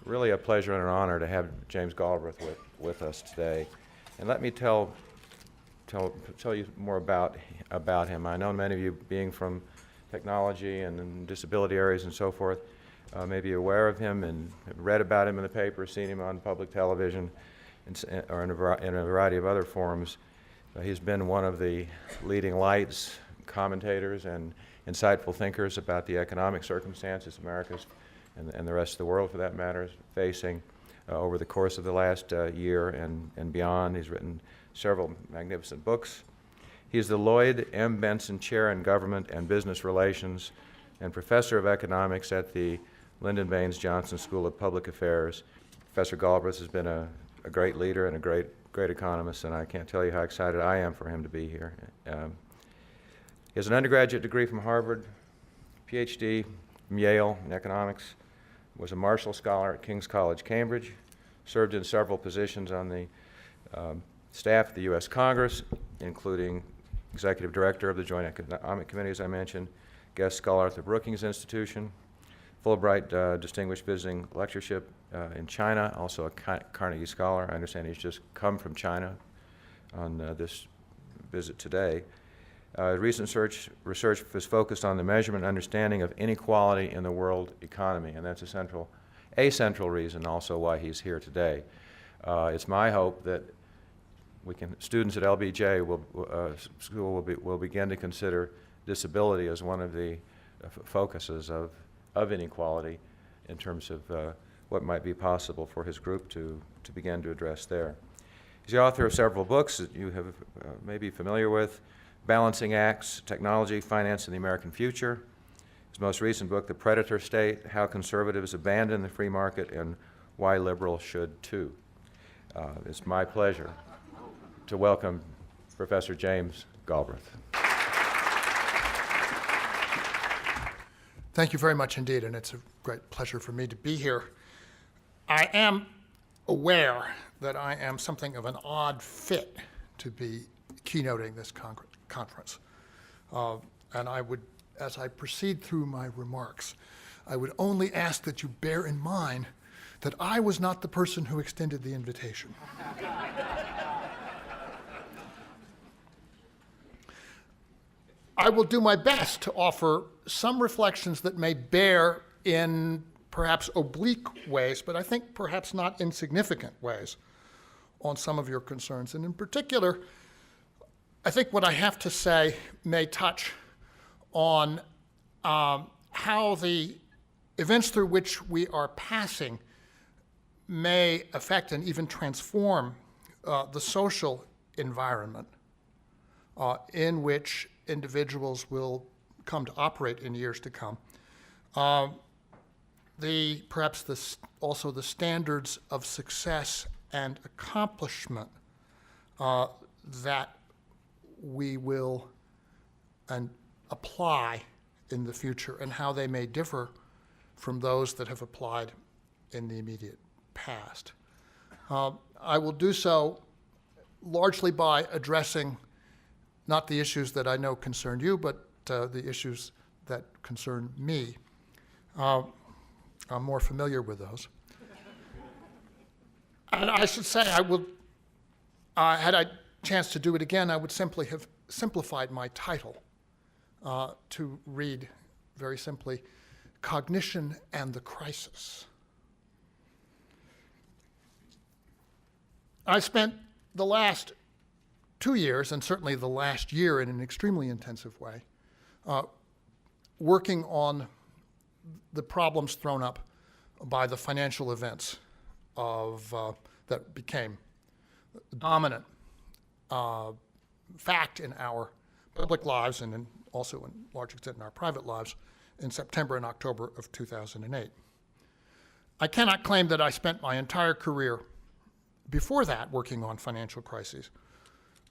really a pleasure and an honor to have James Galbraith with us today. And let me tell you more about him. I know many of you, being from technology and disability areas and so forth, may be aware of him and have read about him in the paper, seen him on public television, or in a variety of other forums. He's been one of the leading lights, commentators, and insightful thinkers about the economic circumstances America's and the rest of the world, for that matter, is facing over the course of the last year and beyond. He's written several magnificent books. He is the Lloyd M. Benson Chair in Government and Business Relations and Professor of Economics at the Lyndon Baines Johnson School of Public Affairs. Professor Galbraith has been a great leader and a great economist, and I can't tell you how excited I am for him to be here. He has an undergraduate degree from Harvard, PhD from Yale in economics, was a Marshall Scholar at King's College, Cambridge, served in several positions on the staff of the U.S. Congress, including Executive Director of the Joint Economic Committee, as I mentioned, guest scholar at the Brookings Institution, Fulbright Distinguished Visiting Lectureship in China, also a Carnegie Scholar. I understand he's just come from China on this visit today. Recent research was focused on the measurement and understanding of inequality in the world economy, and that's a central reason also why he's here today. It's my hope that students at LBJ will begin to consider disability as one of the focuses of inequality in terms of what might be possible for his group to begin to address there. He's the author of several books that you have may be familiar with: Balancing Acts, Technology, Finance, and the American Future. His most recent book, The Predator State, How Conservatives Abandon the Free Market and Why Liberals Should Too. It's my pleasure to welcome Professor James Galbraith. Thank you very much indeed, and it's a great pleasure for me to be here. I am aware that I am something of an odd fit to be keynoting this conference. And I would, as I proceed through my remarks, I would only ask that you bear in mind that I was not the person who extended the invitation. I will do my best to offer some reflections that may bear in perhaps oblique ways, but I think perhaps not insignificant ways, on some of your concerns. And in particular, I think what I have to say may touch on how the events through which we are passing may affect and even transform the social environment in which individuals will come to operate in years to come. Also the standards of success and accomplishment that we will apply in the future, and how they may differ from those that have applied in the immediate past. I will do so largely by addressing not the issues that I know concern you, but the issues that concern me. I'm more familiar with those. And I should say, I will, had I chance to do it again, I would simply have simplified my title to read very simply, Cognition and the Crisis. I spent the last 2 years, and certainly the last year in an extremely intensive way, working on the problems thrown up by the financial events that became the dominant fact in our public lives, and also in large extent in our private lives, in September and October of 2008. I cannot claim that I spent my entire career before that working on financial crises,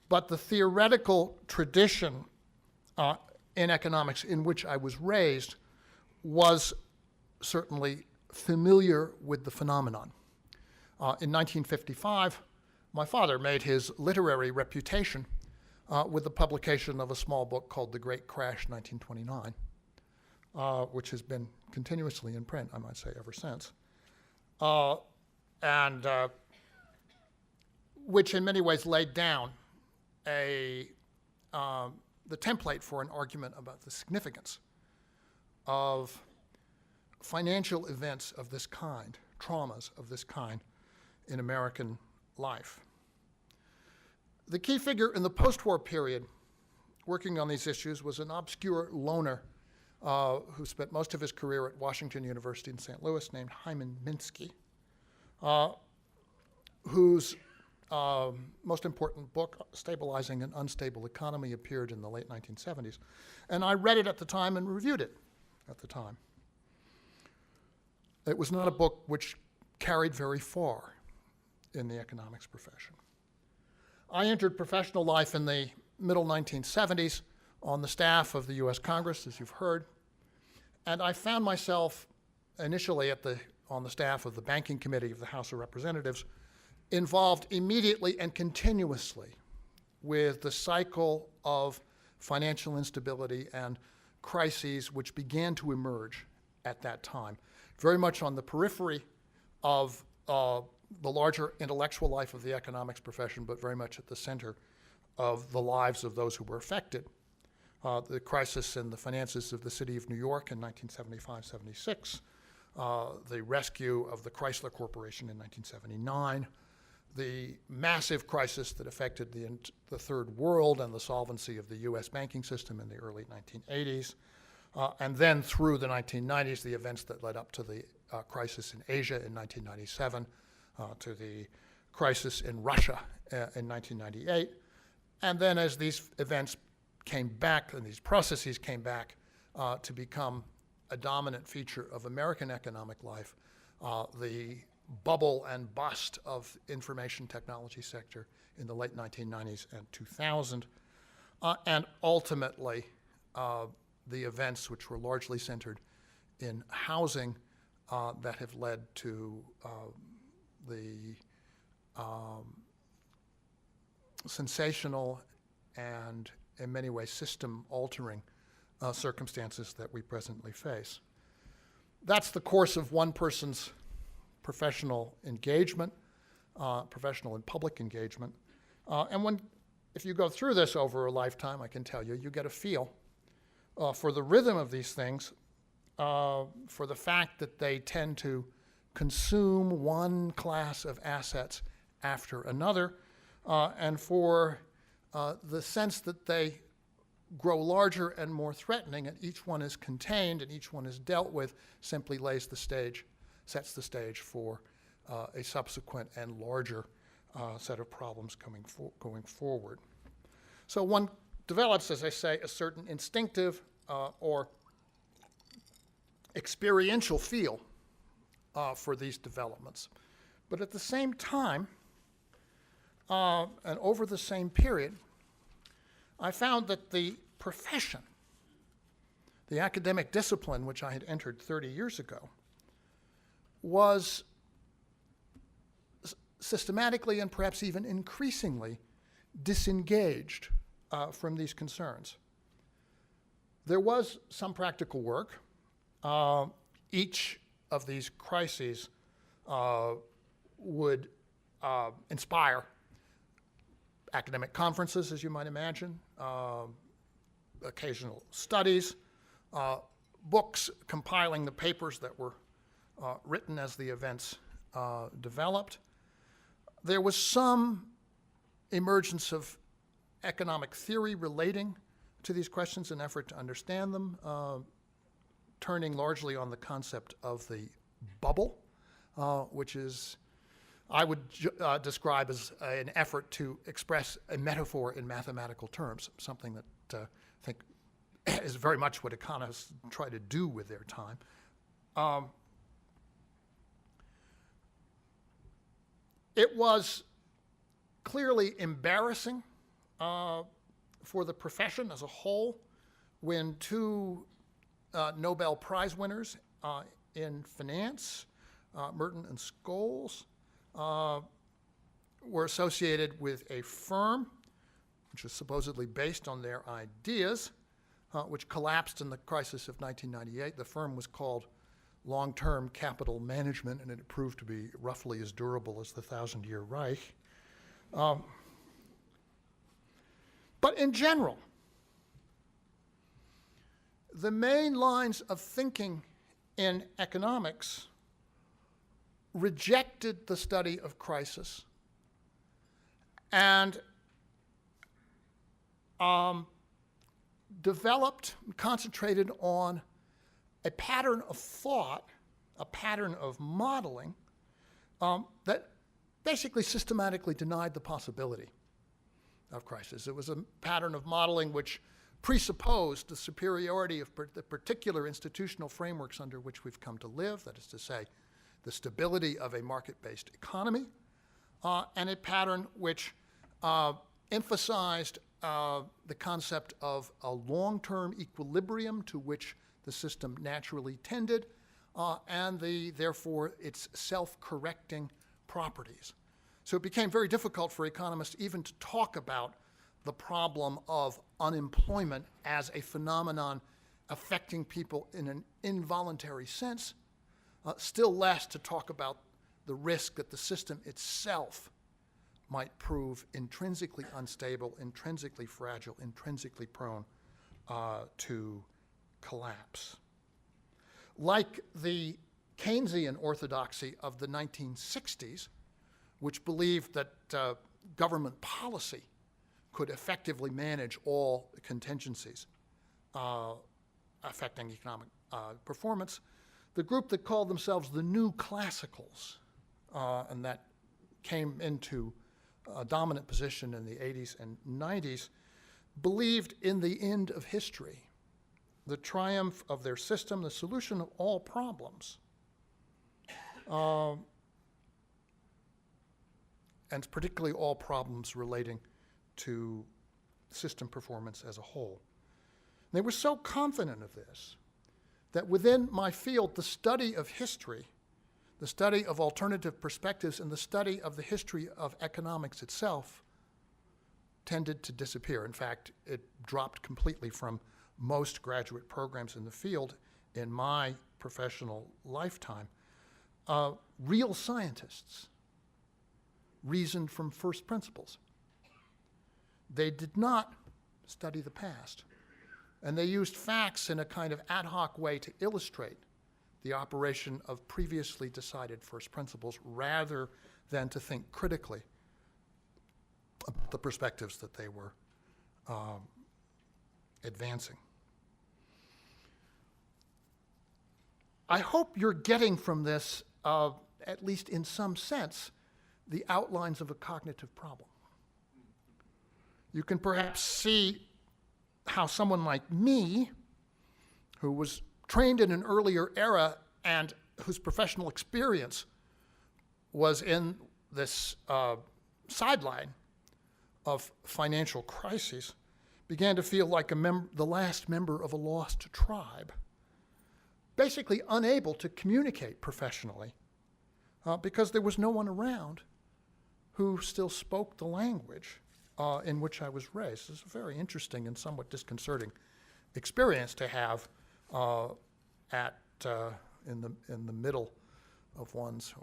but the theoretical tradition in economics in which I was raised was certainly familiar with the phenomenon. In 1955, my father made his literary reputation with the publication of a small book called The Great Crash, 1929, which has been continuously in print, I might say, ever since. and which in many ways laid down the template for an argument about the significance of financial events of this kind, traumas of this kind in American life. The key figure in the post-war period working on these issues was an obscure loner who spent most of his career at Washington University in St. Louis named Hyman Minsky, whose most important book, Stabilizing an Unstable Economy, appeared in the late 1970s. And I read it at the time and reviewed it at the time. It was not a book which carried very far in the economics profession. I entered professional life in the middle 1970s on the staff of the US Congress, as you've heard, and I found myself initially on the staff of the Banking Committee of the House of Representatives, involved immediately and continuously with the cycle of financial instability and crises which began to emerge at that time, very much on the periphery of the larger intellectual life of the economics profession, but very much at the center of the lives of those who were affected. The crisis in the finances of the city of New York in 1975-76, the rescue of the Chrysler Corporation in 1979, the massive crisis that affected the third world and the solvency of the US banking system in the early 1980s, and then through the 1990s, the events that led up to the crisis in Asia in 1997, to the crisis in Russia in 1998. And then as these events came back and these processes came back to become a dominant feature of American economic life, the bubble and bust of information technology sector in the late 1990s and 2000, and ultimately the events which were largely centered in housing that have led to the sensational and in many ways system-altering circumstances that we presently face. That's the course of one person's professional engagement, professional and public engagement. And if you go through this over a lifetime, I can tell you, you get a feel for the rhythm of these things, for the fact that they tend to consume one class of assets after another, and for the sense that they grow larger and more threatening, and each one is contained and each one is dealt with, simply sets the stage for a subsequent and larger set of problems going forward. So one develops, as I say, a certain instinctive or experiential feel for these developments. But at the same time, and over the same period, I found that the profession, the academic discipline which I had entered 30 years ago, was systematically and perhaps even increasingly disengaged from these concerns. There was some practical work. Each of these crises would inspire academic conferences, as you might imagine, occasional studies, books compiling the papers that were written as the events developed. There was some emergence of economic theory relating to these questions in an effort to understand them, turning largely on the concept of the bubble, which is, I would describe as an effort to express a metaphor in mathematical terms, something that I think is very much what economists try to do with their time. It was clearly embarrassing for the profession as a whole when two Nobel Prize winners in finance, Merton and Scholes, were associated with a firm which was supposedly based on their ideas, which collapsed in the crisis of 1998. The firm was called long-term capital management, and it proved to be roughly as durable as the Thousand-Year Reich. But in general, the main lines of thinking in economics rejected the study of crisis and developed, concentrated on a pattern of thought, a pattern of modeling that basically systematically denied the possibility of crisis. It was a pattern of modeling which presupposed the superiority of the particular institutional frameworks under which we've come to live, that is to say, the stability of a market-based economy, and a pattern which emphasized the concept of a long-term equilibrium to which the system naturally tended, and therefore its self-correcting properties. So it became very difficult for economists even to talk about the problem of unemployment as a phenomenon affecting people in an involuntary sense, still less to talk about the risk that the system itself might prove intrinsically unstable, intrinsically fragile, intrinsically prone to collapse. Like the Keynesian orthodoxy of the 1960s, which believed that government policy could effectively manage all contingencies affecting economic performance, the group that called themselves the New Classicals, and that came into a dominant position in the 80s and 90s, believed in the end of history, the triumph of their system, the solution of all problems, and particularly all problems relating to system performance as a whole. They were so confident of this that within my field, the study of history, the study of alternative perspectives, and the study of the history of economics itself tended to disappear. In fact, it dropped completely from most graduate programs in the field in my professional lifetime. Real scientists reasoned from first principles. They did not study the past, and they used facts in a kind of ad hoc way to illustrate the operation of previously decided first principles rather than to think critically of the perspectives that they were advancing. I hope you're getting from this, at least in some sense, the outlines of a cognitive problem. You can perhaps see how someone like me, who was trained in an earlier era and whose professional experience was in this sideline of financial crises, began to feel like the last member of a lost tribe, basically unable to communicate professionally because there was no one around who still spoke the language in which I was raised. It's a very interesting and somewhat disconcerting experience to have in the middle of one's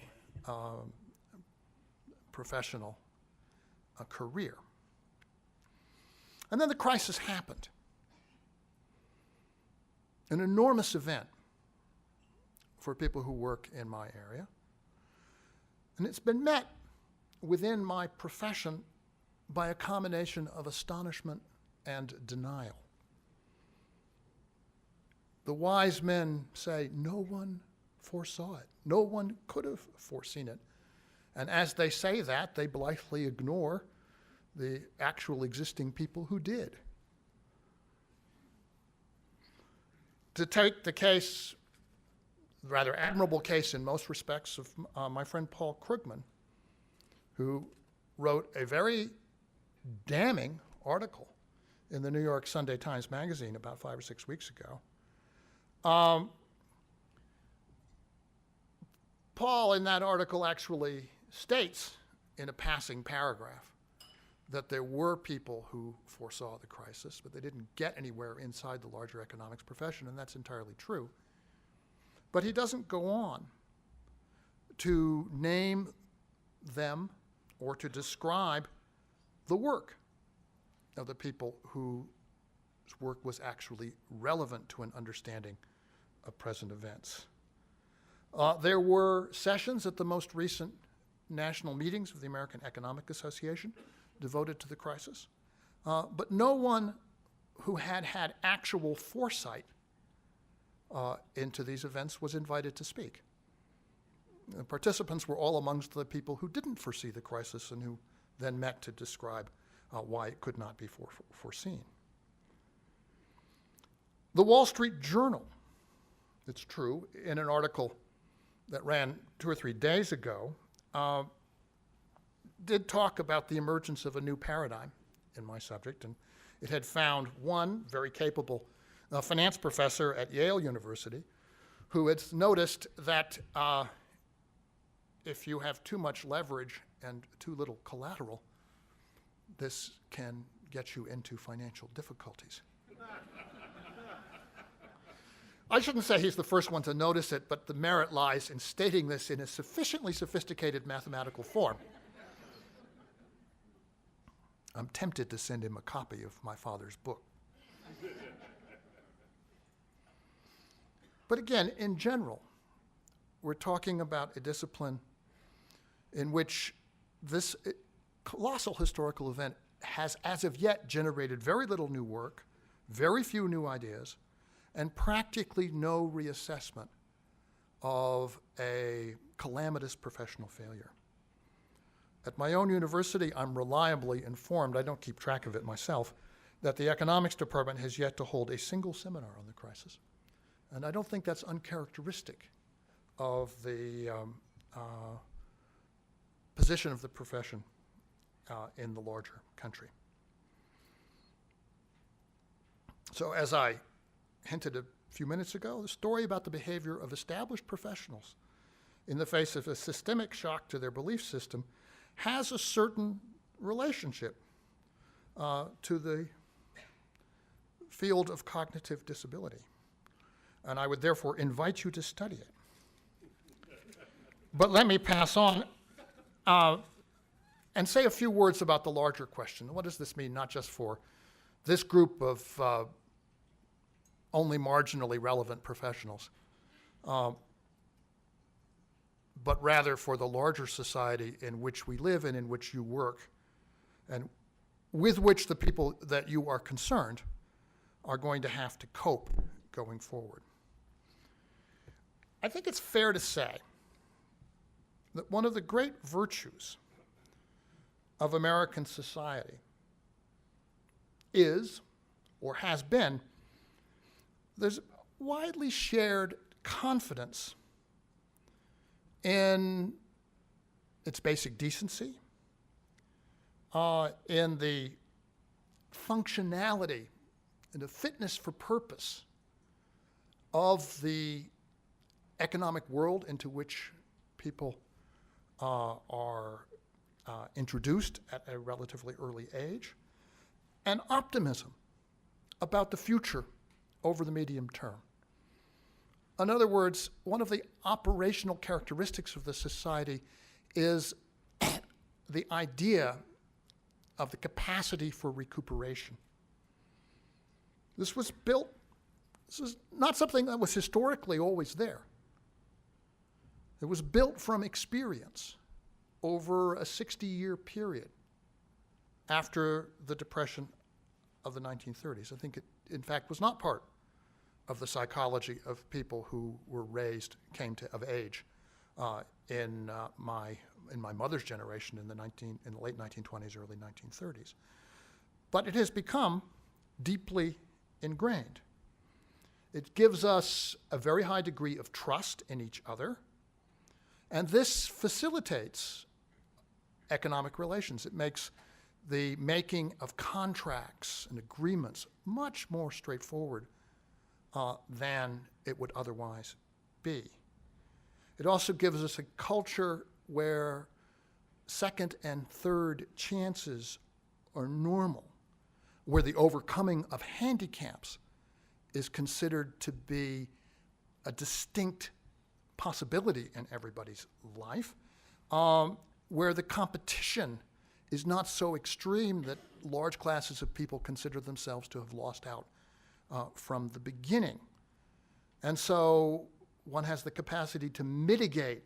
professional career. And then the crisis happened. An enormous event for people who work in my area. And it's been met within my profession by a combination of astonishment and denial. The wise men say, no one foresaw it. No one could have foreseen it. And as they say that, they blithely ignore the actual existing people who did. To take the case, rather admirable case in most respects, of my friend Paul Krugman, who wrote a very damning article in the New York Sunday Times Magazine about 5 or 6 weeks ago. Paul, in that article, actually states in a passing paragraph that there were people who foresaw the crisis, but they didn't get anywhere inside the larger economics profession, and that's entirely true. But he doesn't go on to name them or to describe the work of the people whose work was actually relevant to an understanding of present events. There were sessions at the most recent national meetings of the American Economic Association devoted to the crisis, but no one who had actual foresight into these events was invited to speak. The participants were all amongst the people who didn't foresee the crisis and who then met to describe why it could not be foreseen. The Wall Street Journal, it's true, in an article that ran 2 or 3 days ago, did talk about the emergence of a new paradigm in my subject, and it had found one very capable finance professor at Yale University who had noticed that if you have too much leverage and too little collateral, this can get you into financial difficulties. I shouldn't say he's the first one to notice it, but the merit lies in stating this in a sufficiently sophisticated mathematical form. I'm tempted to send him a copy of my father's book. But again, in general, we're talking about a discipline in which this colossal historical event has, as of yet, generated very little new work, very few new ideas, and practically no reassessment of a calamitous professional failure. At my own university, I'm reliably informed, I don't keep track of it myself, that the economics department has yet to hold a single seminar on the crisis. And I don't think that's uncharacteristic of the position of the profession in the larger country. So as I hinted a few minutes ago, the story about the behavior of established professionals in the face of a systemic shock to their belief system has a certain relationship to the field of cognitive disability. And I would therefore invite you to study it. But let me pass on and say a few words about the larger question. What does this mean, not just for this group of only marginally relevant professionals, but rather for the larger society in which we live and in which you work, and with which the people that you are concerned are going to have to cope going forward. I think it's fair to say that one of the great virtues of American society is, or has been, there's widely shared confidence in its basic decency, in the functionality and the fitness for purpose of the economic world into which people are introduced at a relatively early age, and optimism about the future over the medium term. In other words, one of the operational characteristics of the society is the idea of the capacity for recuperation. This was built, this is not something that was historically always there. It was built from experience over a 60-year period after the Depression of the 1930s. I think it, in fact, was not part of the psychology of people who were raised, of age in my mother's generation in the late 1920s, early 1930s. But it has become deeply ingrained. It gives us a very high degree of trust in each other, and this facilitates economic relations. It makes the making of contracts and agreements much more straightforward than it would otherwise be. It also gives us a culture where second and third chances are normal, where the overcoming of handicaps is considered to be a distinct possibility in everybody's life, where the competition is not so extreme that large classes of people consider themselves to have lost out from the beginning. And so one has the capacity to mitigate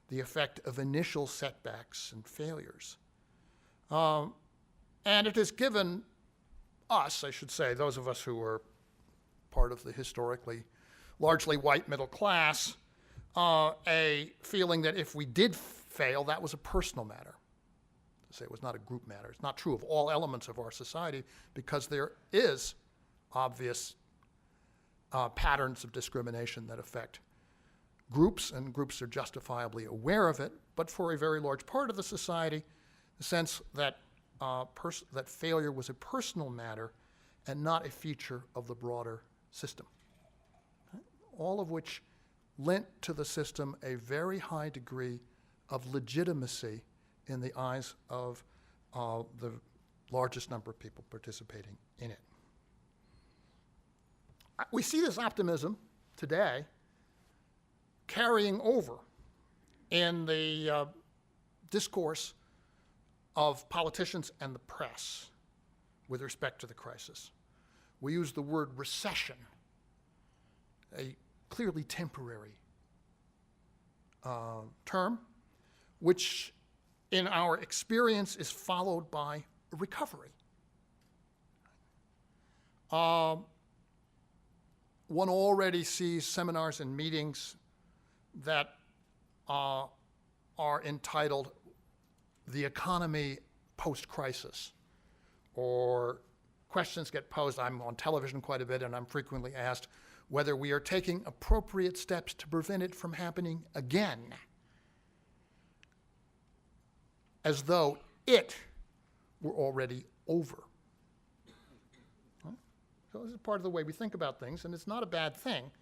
the effect of initial setbacks and failures. And it has given us, I should say, those of us who are part of the historically largely white middle class, a feeling that if we did fail, that was a personal matter. To say it was not a group matter. It's not true of all elements of our society, because there is obvious patterns of discrimination that affect groups, and groups are justifiably aware of it. But for a very large part of the society, the sense that that failure was a personal matter and not a feature of the broader system. All of which lent to the system a very high degree of legitimacy in the eyes of the largest number of people participating in it. We see this optimism today carrying over in the discourse of politicians and the press with respect to the crisis. We use the word recession, a clearly temporary term, which in our experience is followed by recovery. One already sees seminars and meetings that are entitled "The Economy Post-Crisis," or questions get posed. I'm on television quite a bit, and I'm frequently asked whether we are taking appropriate steps to prevent it from happening again, as though it were already over. So this is part of the way we think about things, and it's not a bad thing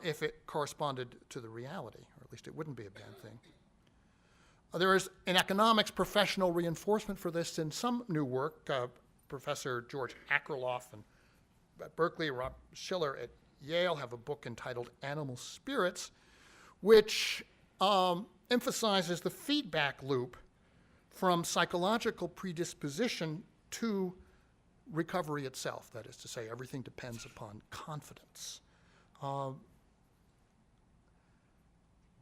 if it corresponded to the reality, or at least it wouldn't be a bad thing. There is, in economics, professional reinforcement for this in some new work. Professor George Akerlof and at Berkeley, Rob Schiller at Yale have a book entitled Animal Spirits, which emphasizes the feedback loop from psychological predisposition to recovery itself. That is to say, everything depends upon confidence.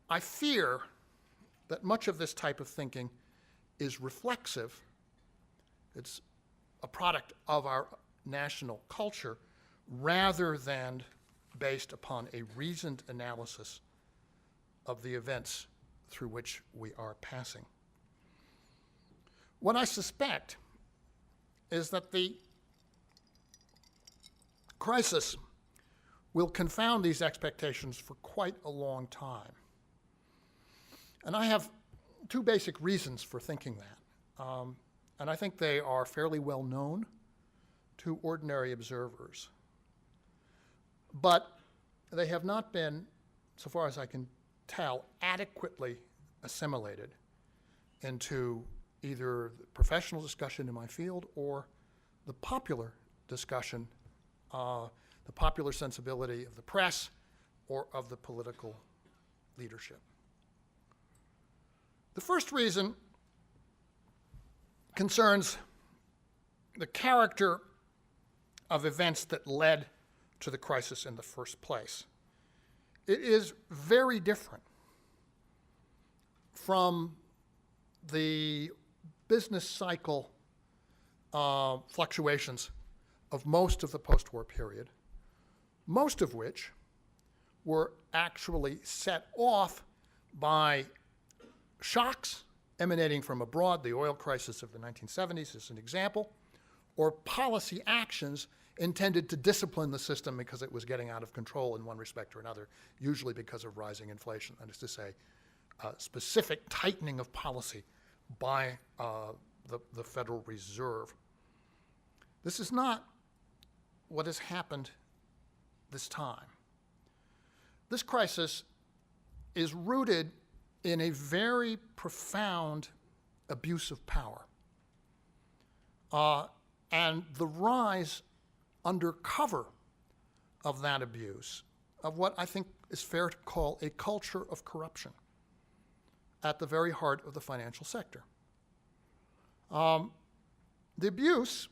I fear that much of this type of thinking is reflexive. It's a product of our national culture rather than based upon a reasoned analysis of the events through which we are passing. What I suspect is that the crisis will confound these expectations for quite a long time. And I have two basic reasons for thinking that. And I think they are fairly well known to ordinary observers. But they have not been, so far as I can tell, adequately assimilated into either the professional discussion in my field or the popular discussion, the popular sensibility of the press or of the political leadership. The first reason concerns the character of events that led to the crisis in the first place. It is very different from the business cycle fluctuations of most of the post-war period, most of which were actually set off by shocks emanating from abroad. The oil crisis of the 1970s is an example, or policy actions intended to discipline the system because it was getting out of control in one respect or another, usually because of rising inflation. That is to say, specific tightening of policy by the Federal Reserve. This is not what has happened this time. This crisis is rooted in a very profound abuse of power. And the rise under cover of that abuse of what I think is fair to call a culture of corruption at the very heart of the financial sector. The abuse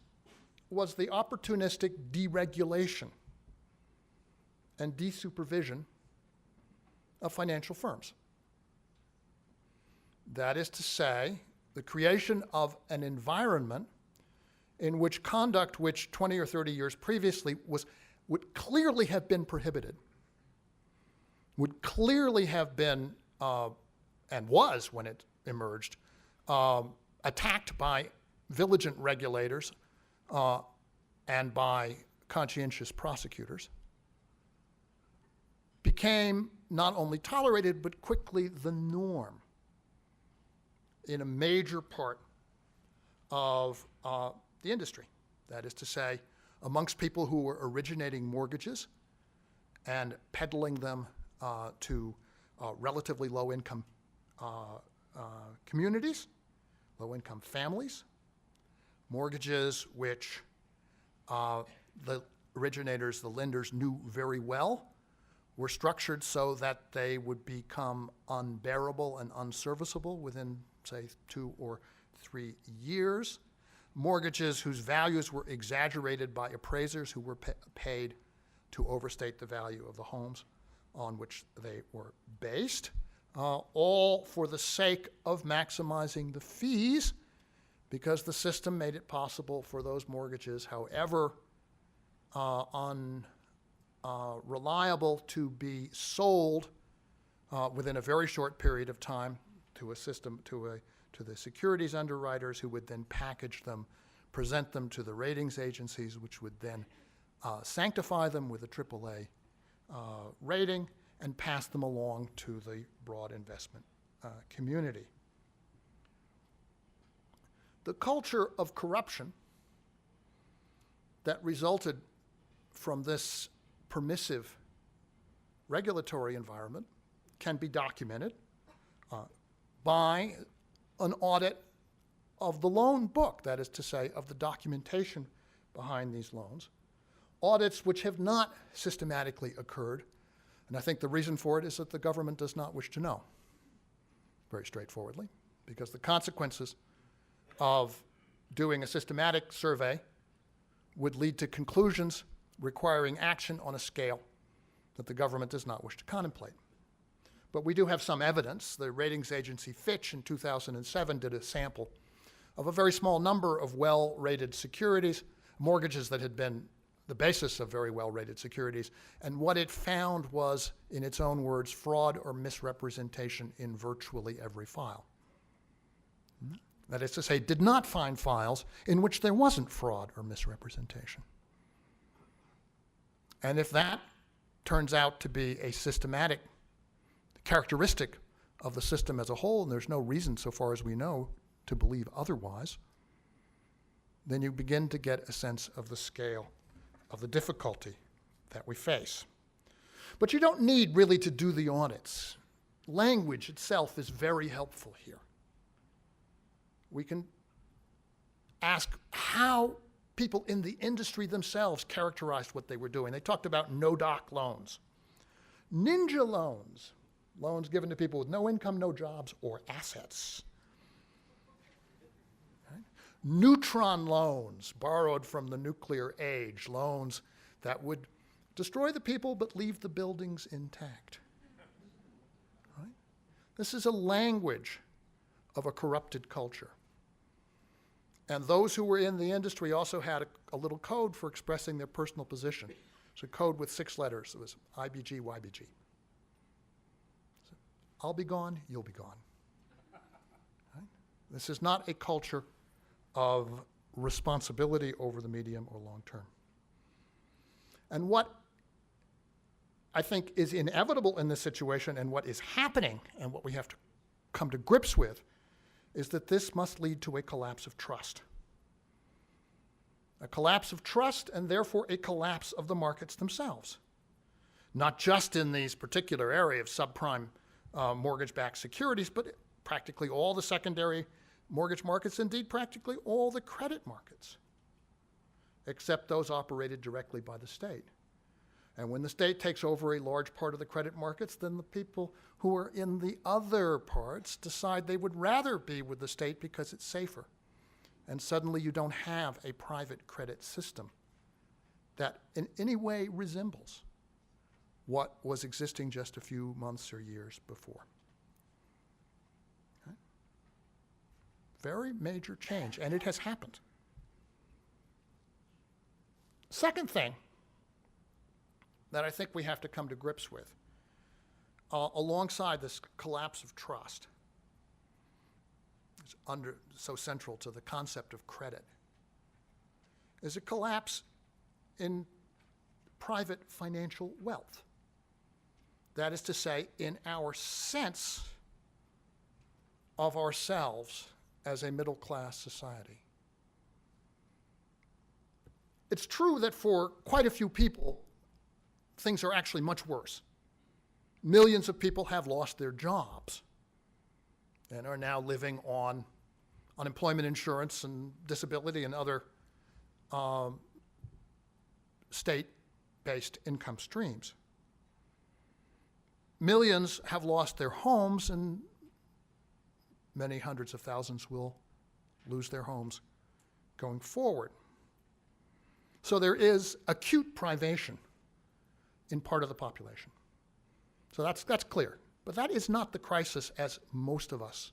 was the opportunistic deregulation and desupervision of financial firms. That is to say, the creation of an environment in which conduct which 20 or 30 years previously would clearly have been prohibited, would clearly have been, and was when it emerged, attacked by vigilant regulators and by conscientious prosecutors, became not only tolerated, but quickly the norm in a major part of the industry. That is to say, amongst people who were originating mortgages and peddling them to relatively low-income communities, low-income families, mortgages which the originators, the lenders, knew very well, were structured so that they would become unbearable and unserviceable within, say, 2 or 3 years. Mortgages whose values were exaggerated by appraisers who were paid to overstate the value of the homes on which they were based, all for the sake of maximizing the fees, because the system made it possible for those mortgages, however unreliable, to be sold within a very short period of time to a system, to the securities underwriters, who would then package them, present them to the ratings agencies, which would then sanctify them with a AAA rating and pass them along to the broad investment community. The culture of corruption that resulted from this permissive regulatory environment can be documented by an audit of the loan book, that is to say, of the documentation behind these loans, audits which have not systematically occurred. And I think the reason for it is that the government does not wish to know, very straightforwardly, because the consequences of doing a systematic survey would lead to conclusions requiring action on a scale that the government does not wish to contemplate. But we do have some evidence. The ratings agency Fitch in 2007 did a sample of a very small number of well-rated securities, mortgages that had been the basis of very well-rated securities, and what it found was, in its own words, fraud or misrepresentation in virtually every file. That is to say, did not find files in which there wasn't fraud or misrepresentation. And if that turns out to be a systematic characteristic of the system as a whole, and there's no reason, so far as we know, to believe otherwise, then you begin to get a sense of the scale of the difficulty that we face. But you don't need really to do the audits. Language itself is very helpful here. We can ask how people in the industry themselves characterized what they were doing. They talked about no-doc loans, ninja loans, loans given to people with no income, no jobs, or assets. Right? Neutron loans, borrowed from the nuclear age, loans that would destroy the people but leave the buildings intact. Right? This is a language of a corrupted culture. And those who were in the industry also had a little code for expressing their personal position. It's a code with 6 letters. It was IBG, YBG. So, I'll be gone, you'll be gone. Right? This is not a culture of responsibility over the medium or long term. And what I think is inevitable in this situation, and what is happening, and what we have to come to grips with, is that this must lead to a collapse of trust. A collapse of trust, and therefore a collapse of the markets themselves. Not just in these particular area of subprime mortgage-backed securities, but practically all the secondary mortgage markets, indeed practically all the credit markets, except those operated directly by the state. And when the state takes over a large part of the credit markets, then the people who are in the other parts decide they would rather be with the state because it's safer. And suddenly you don't have a private credit system that in any way resembles what was existing just a few months or years before. Okay? Very major change, and it has happened. Second thing that I think we have to come to grips with, alongside this collapse of trust, is so central to the concept of credit, is a collapse in private financial wealth. That is to say, in our sense of ourselves as a middle-class society. It's true that for quite a few people, things are actually much worse. Millions of people have lost their jobs and are now living on unemployment insurance and disability and other state-based income streams. Millions have lost their homes, and many hundreds of thousands will lose their homes going forward. So there is acute privation in part of the population. So that's clear. But that is not the crisis as most of us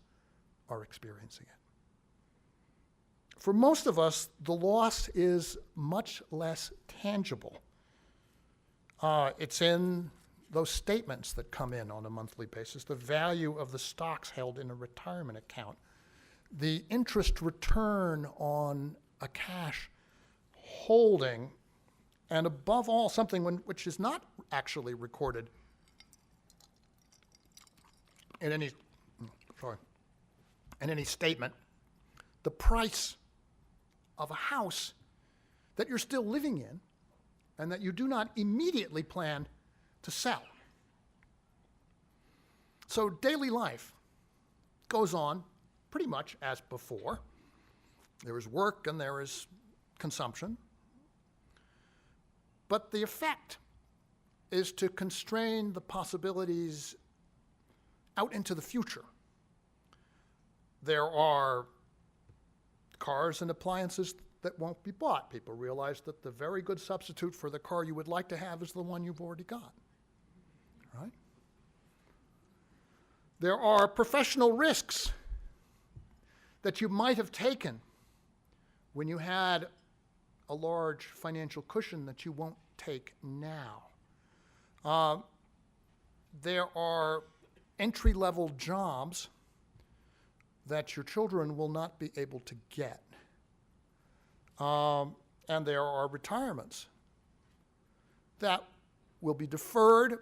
are experiencing it. For most of us, the loss is much less tangible. It's in those statements that come in on a monthly basis, the value of the stocks held in a retirement account, the interest return on a cash holding, and above all, something which is not actually recorded in any statement, the price of a house that you're still living in and that you do not immediately plan to sell. So daily life goes on pretty much as before. There is work and there is consumption. But the effect is to constrain the possibilities out into the future. There are cars and appliances that won't be bought. People realize that the very good substitute for the car you would like to have is the one you've already got, right? There are professional risks that you might have taken when you had a large financial cushion that you won't take now. There are entry-level jobs that your children will not be able to get. And there are retirements that will be deferred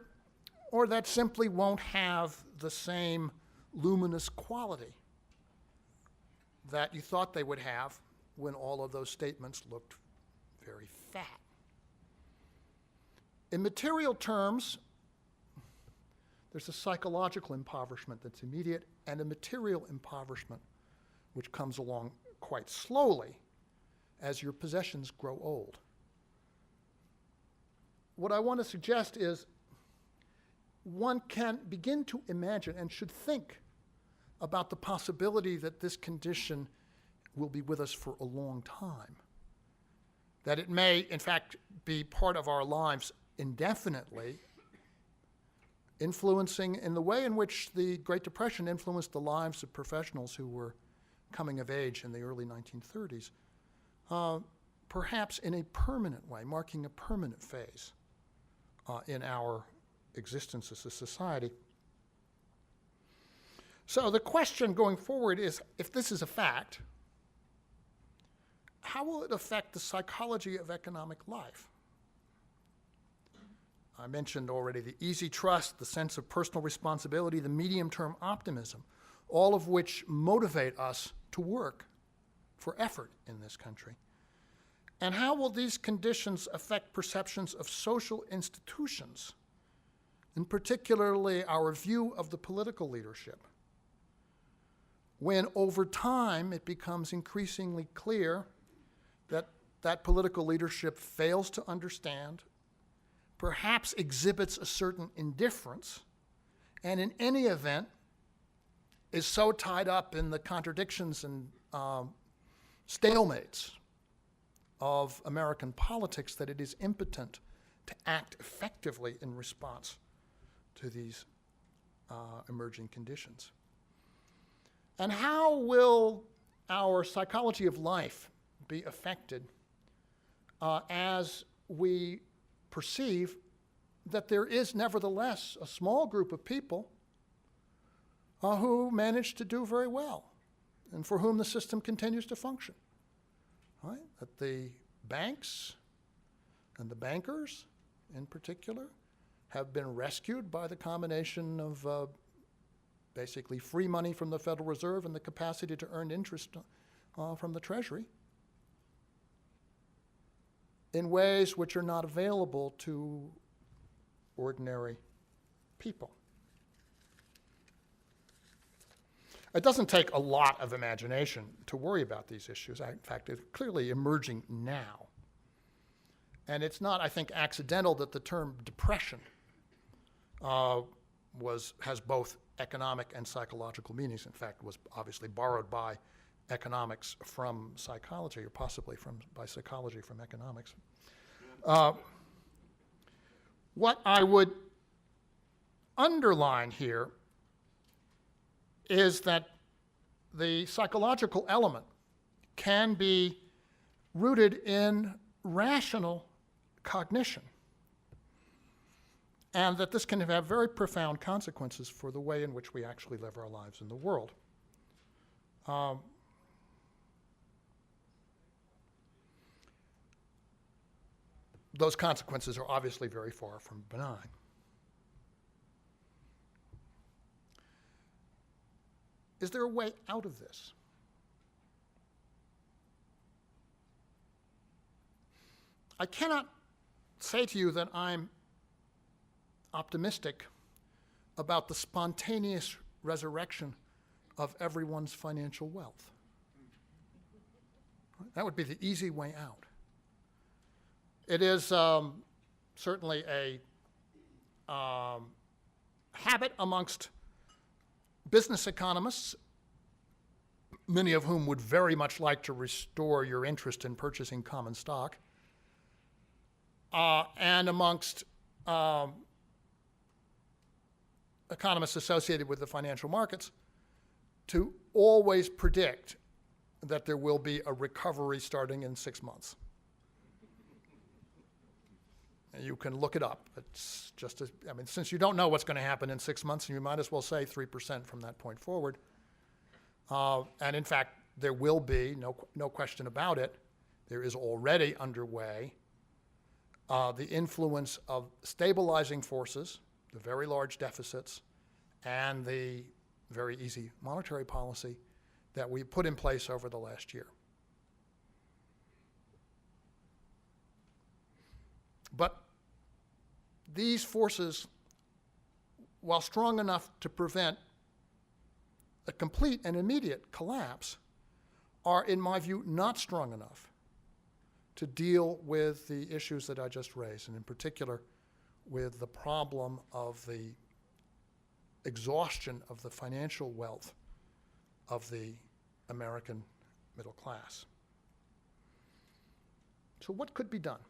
or that simply won't have the same luminous quality that you thought they would have when all of those statements looked very fat. In material terms, there's a psychological impoverishment that's immediate and a material impoverishment which comes along quite slowly as your possessions grow old. What I want to suggest is one can begin to imagine and should think about the possibility that this condition will be with us for a long time, that it may, in fact, be part of our lives indefinitely, influencing in the way in which the Great Depression influenced the lives of professionals who were coming of age in the early 1930s, perhaps in a permanent way, marking a permanent phase in our existence as a society. So the question going forward is, if this is a fact, how will it affect the psychology of economic life? I mentioned already the easy trust, the sense of personal responsibility, the medium-term optimism, all of which motivate us to work for effort in this country. And how will these conditions affect perceptions of social institutions, and particularly our view of the political leadership, when over time it becomes increasingly clear that that political leadership fails to understand, perhaps exhibits a certain indifference, and in any event is so tied up in the contradictions and stalemates of American politics that it is impotent to act effectively in response to these emerging conditions. And how will our psychology of life be affected as we perceive that there is nevertheless a small group of people who manage to do very well and for whom the system continues to function? Right? That the banks and the bankers in particular have been rescued by the combination of basically free money from the Federal Reserve and the capacity to earn interest from the Treasury in ways which are not available to ordinary people. It doesn't take a lot of imagination to worry about these issues. In fact, it's clearly emerging now. And it's not, I think, accidental that the term depression has both economic and psychological meanings. In fact, was obviously borrowed by economics from psychology, or possibly by psychology from economics. What I would underline here is that the psychological element can be rooted in rational cognition, and that this can have very profound consequences for the way in which we actually live our lives in the world. Those consequences are obviously very far from benign. Is there a way out of this? I cannot say to you that I'm optimistic about the spontaneous resurrection of everyone's financial wealth. That would be the easy way out. It is certainly a habit amongst business economists, many of whom would very much like to restore your interest in purchasing common stock, and amongst economists associated with the financial markets, to always predict that there will be a recovery starting in 6 months. You can look it up. It's just, since you don't know what's going to happen in 6 months, you might as well say 3% from that point forward. And in fact, there will be, no question about it, there is already underway the influence of stabilizing forces, the very large deficits, and the very easy monetary policy that we put in place over the last year. But these forces, while strong enough to prevent a complete and immediate collapse, are, in my view, not strong enough to deal with the issues that I just raised, and in particular with the problem of the exhaustion of the financial wealth of the American middle class. So what could be done?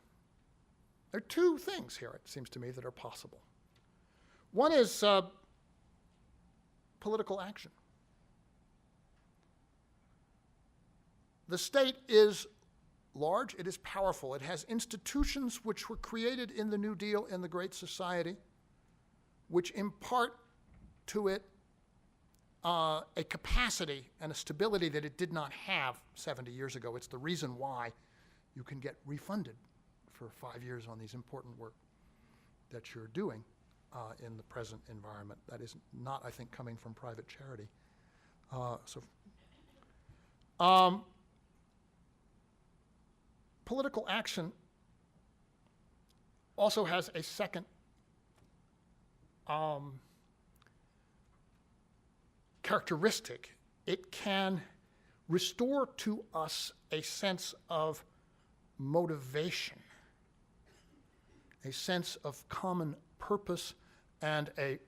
There are two things here, it seems to me, that are possible. One is political action. The state is large, it is powerful, it has institutions which were created in the New Deal in the Great Society, which impart to it a capacity and a stability that it did not have 70 years ago. It's the reason why you can get refunded for 5 years on these important work that you're doing in the present environment. That is not, I think, coming from private charity. Political action also has a second characteristic. It can restore to us a sense of motivation a sense of common purpose, and a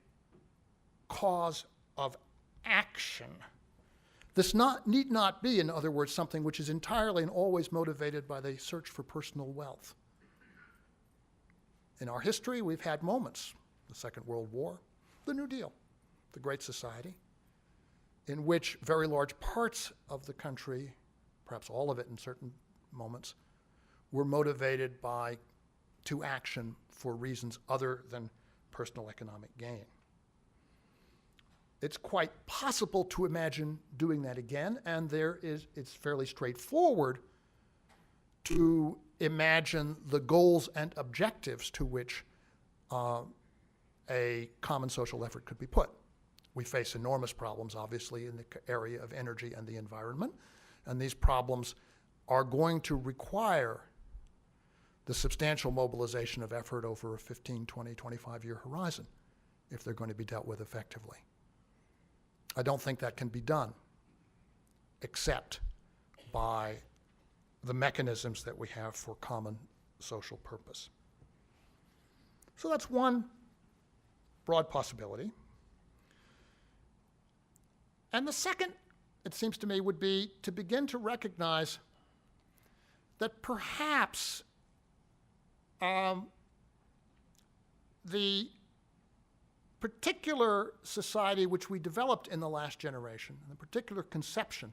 cause of action. This need not be, in other words, something which is entirely and always motivated by the search for personal wealth. In our history, we've had moments, the Second World War, the New Deal, the Great Society, in which very large parts of the country, perhaps all of it in certain moments, were motivated to action for reasons other than personal economic gain. It's quite possible to imagine doing that again, and it's fairly straightforward to imagine the goals and objectives to which a common social effort could be put. We face enormous problems, obviously, in the area of energy and the environment, and these problems are going to require the substantial mobilization of effort over a 15, 20, 25-year horizon if they're going to be dealt with effectively. I don't think that can be done except by the mechanisms that we have for common social purpose. So that's one broad possibility. And the second, it seems to me, would be to begin to recognize that perhaps the particular society which we developed in the last generation, and the particular conception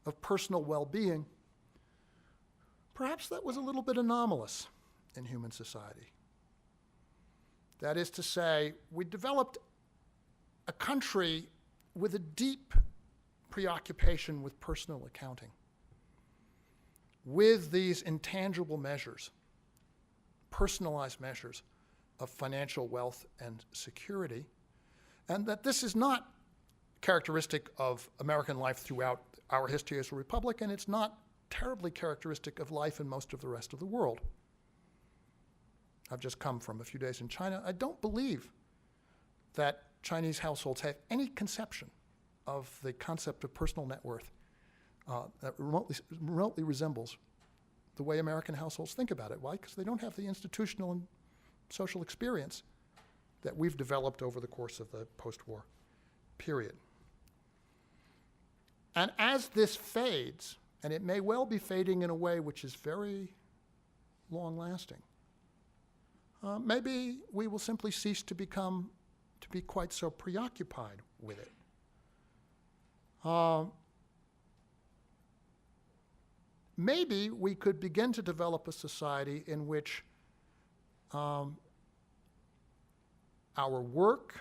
of personal well-being, perhaps that was a little bit anomalous in human society. That is to say, we developed a country with a deep preoccupation with personal accounting, with these intangible measures, personalized measures of financial wealth and security, and that this is not characteristic of American life throughout our history as a republic, and it's not terribly characteristic of life in most of the rest of the world. I've just come from a few days in China. I don't believe that Chinese households have any conception of the concept of personal net worth that remotely resembles the way American households think about it. Why? Because they don't have the institutional and social experience that we've developed over the course of the post-war period. And as this fades, and it may well be fading in a way which is very long-lasting, maybe we will simply cease to be quite so preoccupied with it. Maybe we could begin to develop a society in which our work,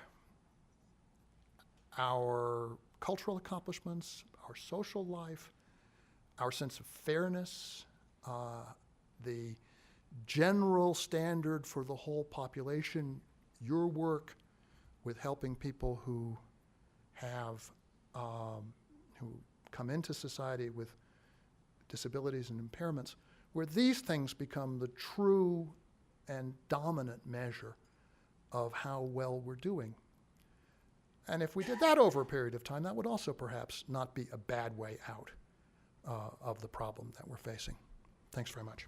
our cultural accomplishments, our social life, our sense of fairness, the general standard for the whole population, your work with helping people who come into society with disabilities and impairments, where these things become the true and dominant measure of how well we're doing. And if we did that over a period of time, that would also perhaps not be a bad way out of the problem that we're facing. Thanks very much.